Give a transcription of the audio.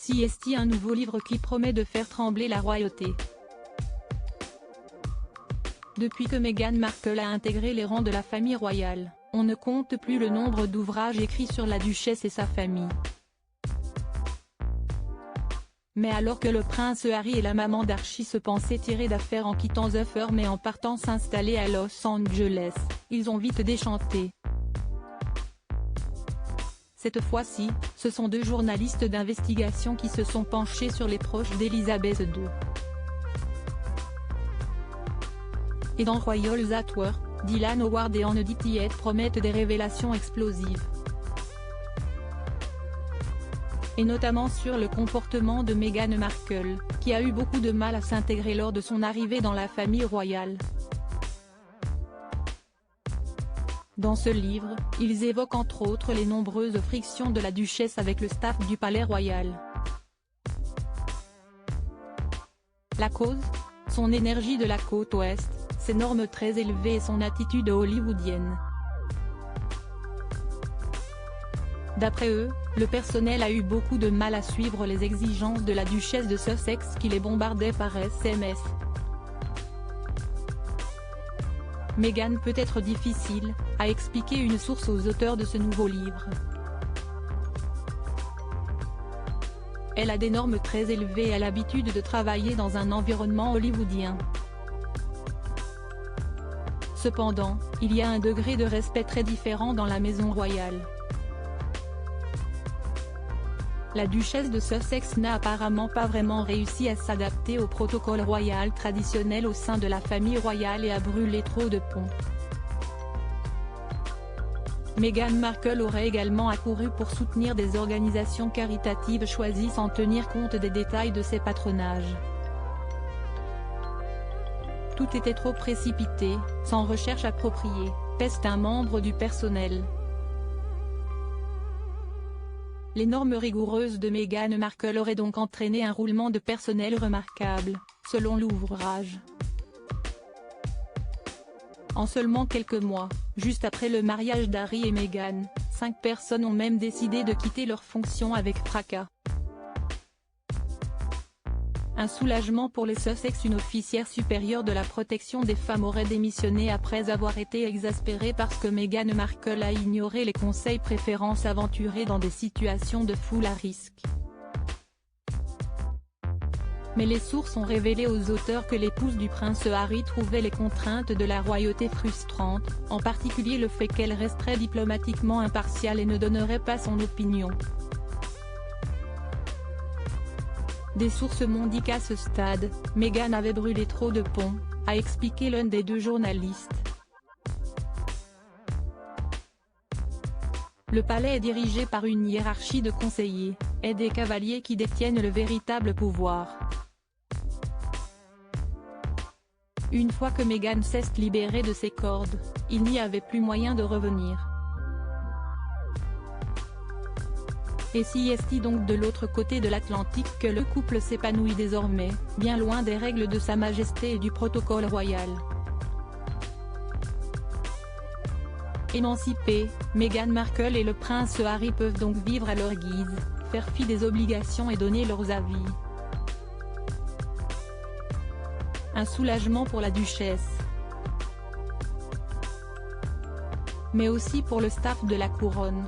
CST, un nouveau livre qui promet de faire trembler la royauté. Depuis que Meghan Markle a intégré les rangs de la famille royale, on ne compte plus le nombre d'ouvrages écrits sur la duchesse et sa famille. Mais alors que le prince Harry et la maman d'Archie se pensaient tirés d'affaire en quittant The Firm et en partant s'installer à Los Angeles, ils ont vite déchanté. Cette fois-ci, ce sont deux journalistes d'investigation qui se sont penchés sur les proches d'Elizabeth II. Et dans Royals at War, Dylan Howard et Anne Didiet promettent des révélations explosives. Et notamment sur le comportement de Meghan Markle, qui a eu beaucoup de mal à s'intégrer lors de son arrivée dans la famille royale. Dans ce livre, ils évoquent entre autres les nombreuses frictions de la duchesse avec le staff du palais royal. La cause ? Son énergie de la côte ouest, ses normes très élevées et son attitude hollywoodienne. D'après eux, le personnel a eu beaucoup de mal à suivre les exigences de la duchesse de Sussex qui les bombardait par SMS. Meghan peut être difficile, a expliqué une source aux auteurs de ce nouveau livre. Elle a des normes très élevées et a l'habitude de travailler dans un environnement hollywoodien. Cependant, il y a un degré de respect très différent dans la maison royale. La duchesse de Sussex n'a apparemment pas vraiment réussi à s'adapter au protocole royal traditionnel au sein de la famille royale et a brûlé trop de ponts. Meghan Markle aurait également accouru pour soutenir des organisations caritatives choisies sans tenir compte des détails de ses patronages. Tout était trop précipité, sans recherche appropriée, peste un membre du personnel. Les normes rigoureuses de Meghan Markle auraient donc entraîné un roulement de personnel remarquable, selon l'ouvrage. En seulement quelques mois, juste après le mariage d'Harry et Meghan, 5 personnes ont même décidé de quitter leurs fonctions avec fracas. Un soulagement pour les Sussex. Une officière supérieure de la protection des femmes aurait démissionné après avoir été exaspérée parce que Meghan Markle a ignoré les conseils préférant s'aventurer dans des situations de foule à risque. Mais les sources ont révélé aux auteurs que l'épouse du prince Harry trouvait les contraintes de la royauté frustrantes, en particulier le fait qu'elle resterait diplomatiquement impartiale et ne donnerait pas son opinion. Des sources m'ont dit qu'à ce stade, Meghan avait brûlé trop de ponts, a expliqué l'un des deux journalistes. Le palais est dirigé par une hiérarchie de conseillers, et des cavaliers qui détiennent le véritable pouvoir. Une fois que Meghan s'est libérée de ses cordes, il n'y avait plus moyen de revenir. Et si est-il donc de l'autre côté de l'Atlantique que le couple s'épanouit désormais, bien loin des règles de Sa Majesté et du protocole royal. Émancipés, Meghan Markle et le prince Harry peuvent donc vivre à leur guise, faire fi des obligations et donner leurs avis. Un soulagement pour la duchesse. Mais aussi pour le staff de la couronne.